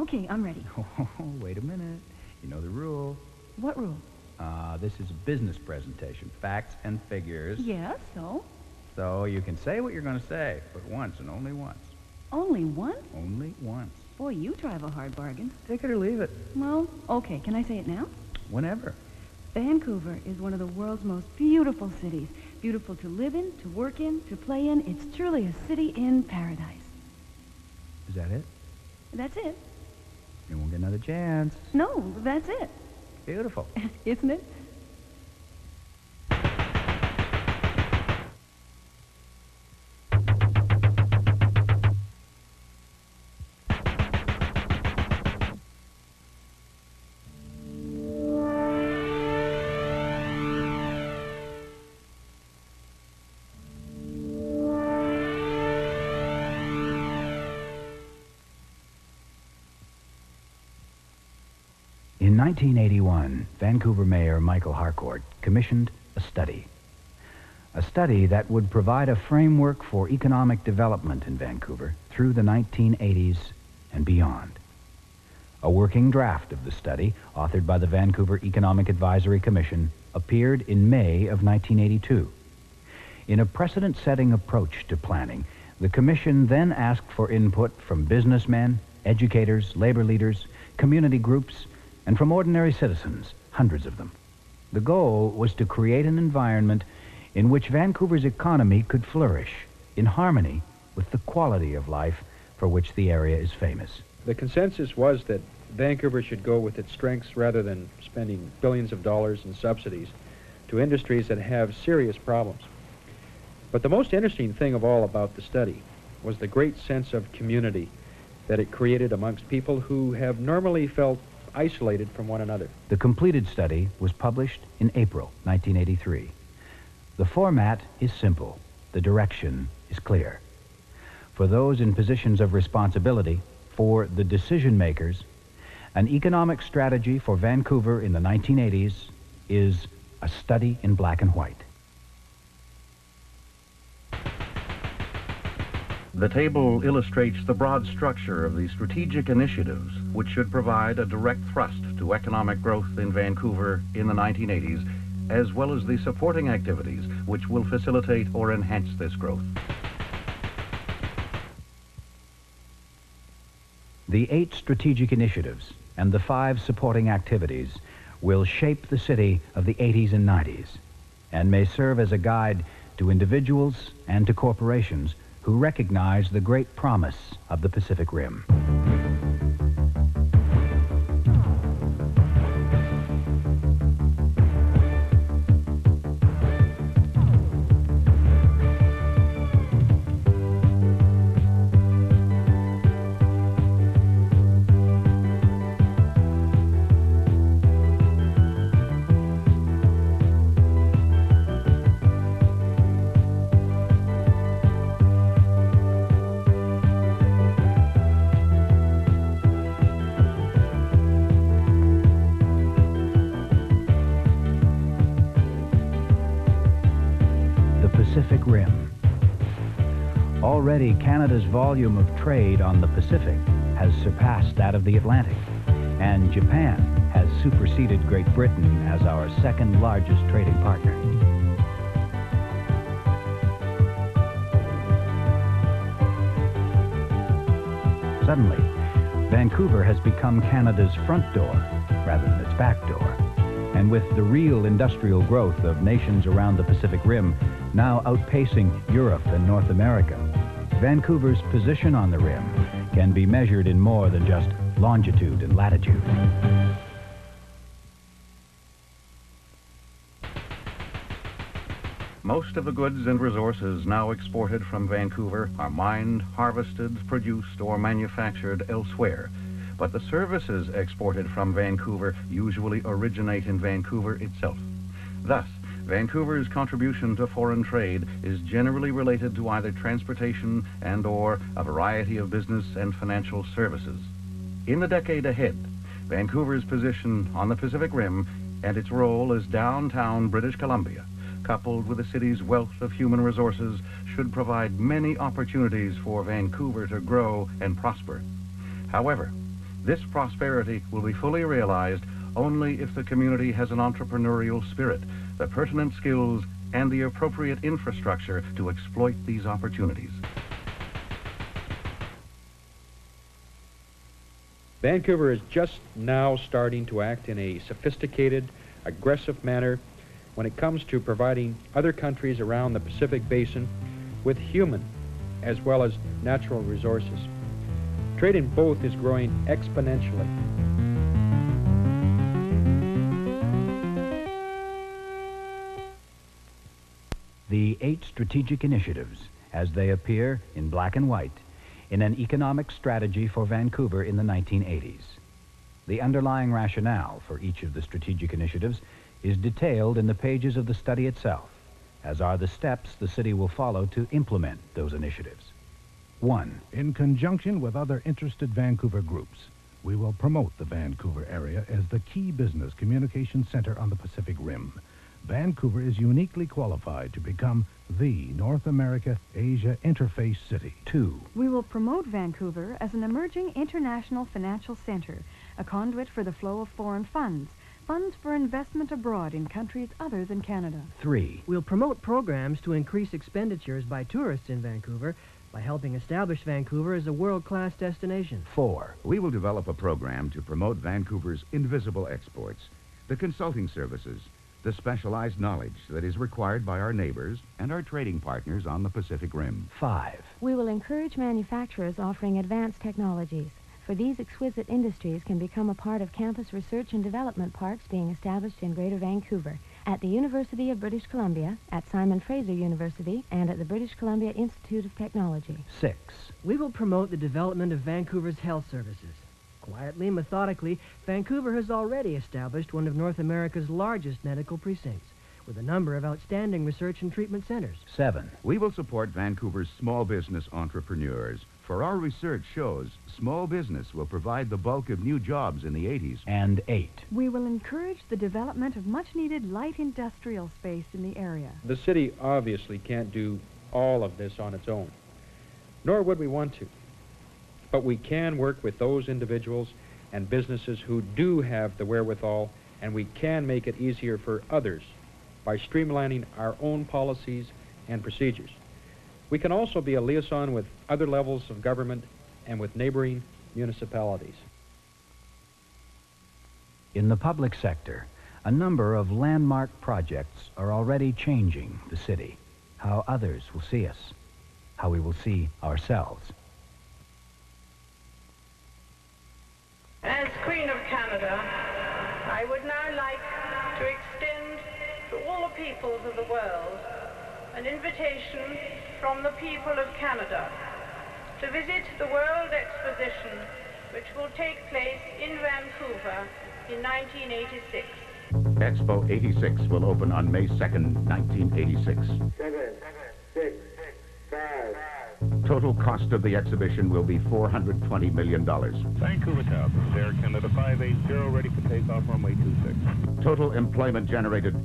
Okay, I'm ready. Oh, wait a minute. You know the rule. What rule? This is a business presentation. Facts and figures. Yeah, so? So you can say what you're going to say, but once and only once. Only once? Only once. Boy, you drive a hard bargain. Take it or leave it. Well, okay, can I say it now? Whenever. Vancouver is one of the world's most beautiful cities. Beautiful to live in, to work in, to play in. It's truly a city in paradise. Is that it? That's it. You won't get another chance. No, that's it. Beautiful. Isn't it? In 1981, Vancouver Mayor Michael Harcourt commissioned a study that would provide a framework for economic development in Vancouver through the 1980s and beyond. A working draft of the study, authored by the Vancouver Economic Advisory Commission, appeared in May of 1982. In a precedent-setting approach to planning, the Commission then asked for input from businessmen, educators, labor leaders, community groups, and from ordinary citizens, hundreds of them. The goal was to create an environment in which Vancouver's economy could flourish in harmony with the quality of life for which the area is famous. The consensus was that Vancouver should go with its strengths rather than spending billions of dollars in subsidies to industries that have serious problems. But the most interesting thing of all about the study was the great sense of community that it created amongst people who have normally felt isolated from one another. The completed study was published in April 1983. The format is simple. The direction is clear. For those in positions of responsibility, for the decision makers, an economic strategy for Vancouver in the 1980s is a study in black and white. The table illustrates the broad structure of the strategic initiatives which should provide a direct thrust to economic growth in Vancouver in the 1980s, as well as the supporting activities which will facilitate or enhance this growth. The 8 strategic initiatives and the 5 supporting activities will shape the city of the 80s and 90s and may serve as a guide to individuals and to corporations who recognize the great promise of the Pacific Rim. Pacific Rim. Already, Canada's volume of trade on the Pacific has surpassed that of the Atlantic, and Japan has superseded Great Britain as our second largest trading partner. Suddenly, Vancouver has become Canada's front door rather than its back door. And with the real industrial growth of nations around the Pacific Rim now outpacing Europe and North America, Vancouver's position on the rim can be measured in more than just longitude and latitude. Most of the goods and resources now exported from Vancouver are mined, harvested, produced, or manufactured elsewhere. But the services exported from Vancouver usually originate in Vancouver itself. Thus, Vancouver's contribution to foreign trade is generally related to either transportation and/or a variety of business and financial services. In the decade ahead, Vancouver's position on the Pacific Rim and its role as downtown British Columbia, coupled with the city's wealth of human resources, should provide many opportunities for Vancouver to grow and prosper. However, This prosperity will be fully realized only if the community has an entrepreneurial spirit, the pertinent skills, and the appropriate infrastructure to exploit these opportunities. Vancouver is just now starting to act in a sophisticated, aggressive manner when it comes to providing other countries around the Pacific Basin with human as well as natural resources. Trade in both is growing exponentially. The 8 strategic initiatives, as they appear in black and white, in an economic strategy for Vancouver in the 1980s. The underlying rationale for each of the strategic initiatives is detailed in the pages of the study itself, as are the steps the city will follow to implement those initiatives. 1. In conjunction with other interested Vancouver groups, we will promote the Vancouver area as the key business communication center on the Pacific Rim. Vancouver is uniquely qualified to become the North America-Asia interface city. 2. We will promote Vancouver as an emerging international financial center, a conduit for the flow of foreign funds, funds for investment abroad in countries other than Canada. 3. We'll promote programs to increase expenditures by tourists in Vancouver by helping establish Vancouver as a world-class destination. 4. We will develop a program to promote Vancouver's invisible exports, the consulting services, the specialized knowledge that is required by our neighbors and our trading partners on the Pacific Rim. 5. We will encourage manufacturers offering advanced technologies, for these exquisite industries can become a part of campus research and development parks being established in Greater Vancouver, at the University of British Columbia, at Simon Fraser University, and at the British Columbia Institute of Technology. 6. We will promote the development of Vancouver's health services. Quietly, methodically, Vancouver has already established one of North America's largest medical precincts, with a number of outstanding research and treatment centers. 7. We will support Vancouver's small business entrepreneurs, for our research shows small business will provide the bulk of new jobs in the 80s. And 8. We will encourage the development of much-needed light industrial space in the area. The city obviously can't do all of this on its own, nor would we want to. But we can work with those individuals and businesses who do have the wherewithal, and we can make it easier for others by streamlining our own policies and procedures. We can also be a liaison with other levels of government and with neighboring municipalities. In the public sector, a number of landmark projects are already changing the city, how others will see us, how we will see ourselves. As Queen of Canada, I would now like to extend to all the peoples of the world an invitation from the people of Canada to visit the World Exposition, which will take place in Vancouver in 1986. Expo 86 will open on May 2nd, 1986. 7, 6, 5. Total cost of the exhibition will be $420 million. Vancouver Tower, Air Canada 580, ready for takeoff, runway 26. Total employment generated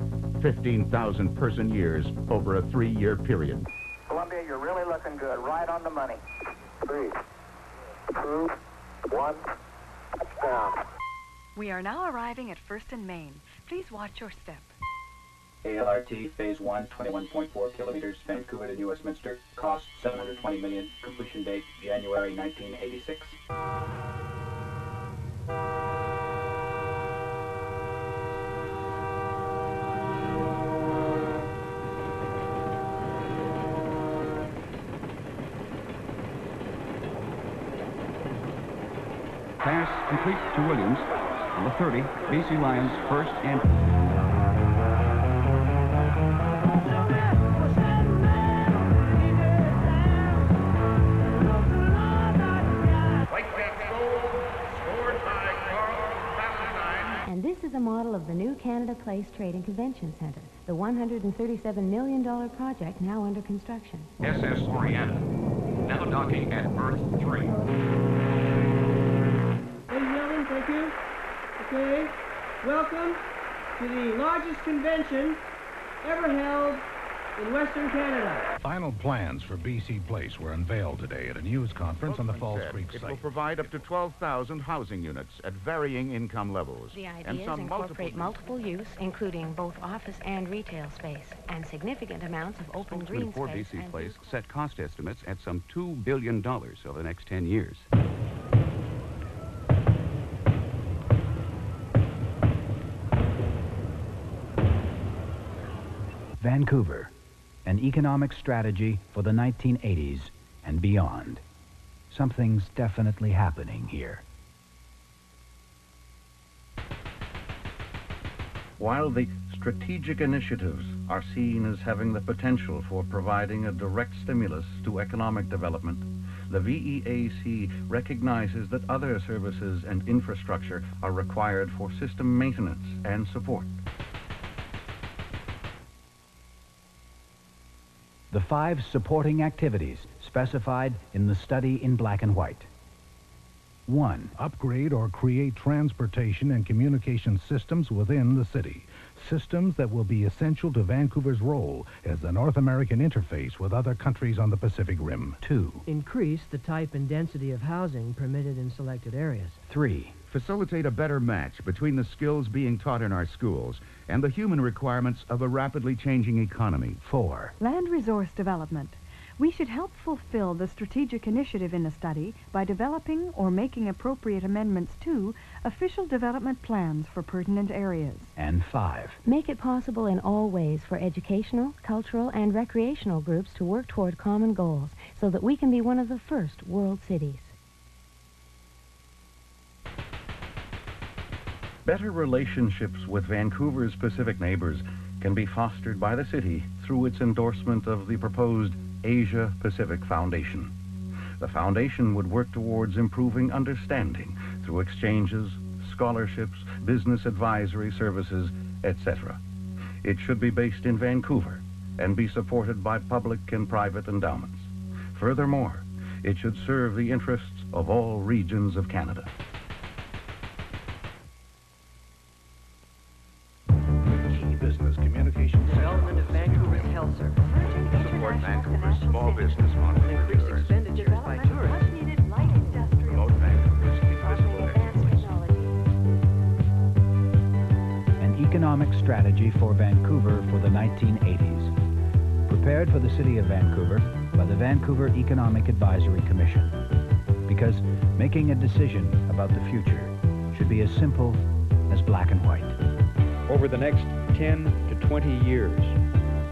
15,000 person years over a 3-year period. Columbia, you're really looking good. Right on the money. 3, 2, 1, down. We are now arriving at First and Main. Please watch your step. ALRT Phase 1, 21.4 kilometers, Vancouver to New Westminster. Cost $720 million. Completion date January 1986. Pass complete to Williams. On the 30, BC Lions first and... And this is a model of the new Canada Place Trade and Convention Center, the $137 million project now under construction. SS Oriana, now docking at berth 3. Ladies and gentlemen, thank you. Okay, welcome to the largest convention ever held in Western Canada. Final plans for BC Place were unveiled today at a news conference on the Falls Creek It will site. provide up to 12,000 housing units at varying income levels. The and ideas some incorporate multiple use, including both office and retail space, and significant amounts of open green for space. BC Place set cost estimates at some $2 billion over the next 10 years. Vancouver, an economic strategy for the 1980s and beyond. Something's definitely happening here. While the strategic initiatives are seen as having the potential for providing a direct stimulus to economic development, the VEAC recognizes that other services and infrastructure are required for system maintenance and support. The 5 supporting activities specified in the study in black and white. 1. Upgrade or create transportation and communication systems within the city. Systems that will be essential to Vancouver's role as the North American interface with other countries on the Pacific Rim. 2. Increase the type and density of housing permitted in selected areas. 3. Facilitate a better match between the skills being taught in our schools and the human requirements of a rapidly changing economy. 4. Land resource development. We should help fulfill the strategic initiative in the study by developing or making appropriate amendments to official development plans for pertinent areas. And 5. Make it possible in all ways for educational, cultural, and recreational groups to work toward common goals so that we can be one of the first world cities. Better relationships with Vancouver's Pacific neighbors can be fostered by the city through its endorsement of the proposed Asia-Pacific Foundation. The foundation would work towards improving understanding through exchanges, scholarships, business advisory services, etc. It should be based in Vancouver and be supported by public and private endowments. Furthermore, it should serve the interests of all regions of Canada. Business communication Development of Vancouver's health service. Support Vancouver's small business Increase entrepreneurs. expenditures by tourists. Promote Vancouver's invisible exports. An economic strategy for Vancouver for the 1980s. Prepared for the city of Vancouver by the Vancouver Economic Advisory Commission. Because making a decision about the future should be as simple as black and white. Over the next 10 to 20 years,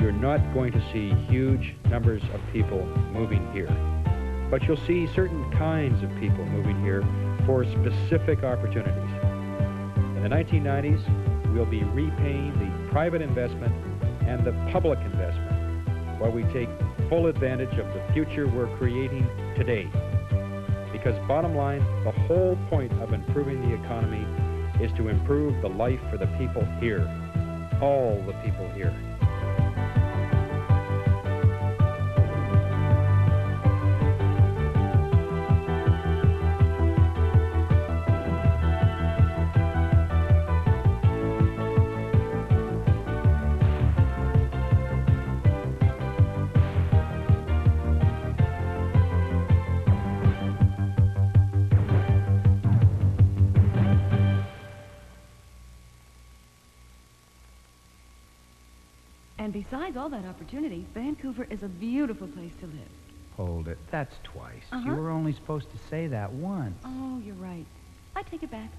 you're not going to see huge numbers of people moving here. But you'll see certain kinds of people moving here for specific opportunities. In the 1990s, we'll be repaying the private investment and the public investment while we take full advantage of the future we're creating today. Because bottom line, the whole point of improving the economy is to improve the life for the people here, all the people here. And besides all that opportunity, Vancouver is a beautiful place to live. Hold it. That's twice. Uh-huh. You were only supposed to say that once. Oh, you're right. I take it back.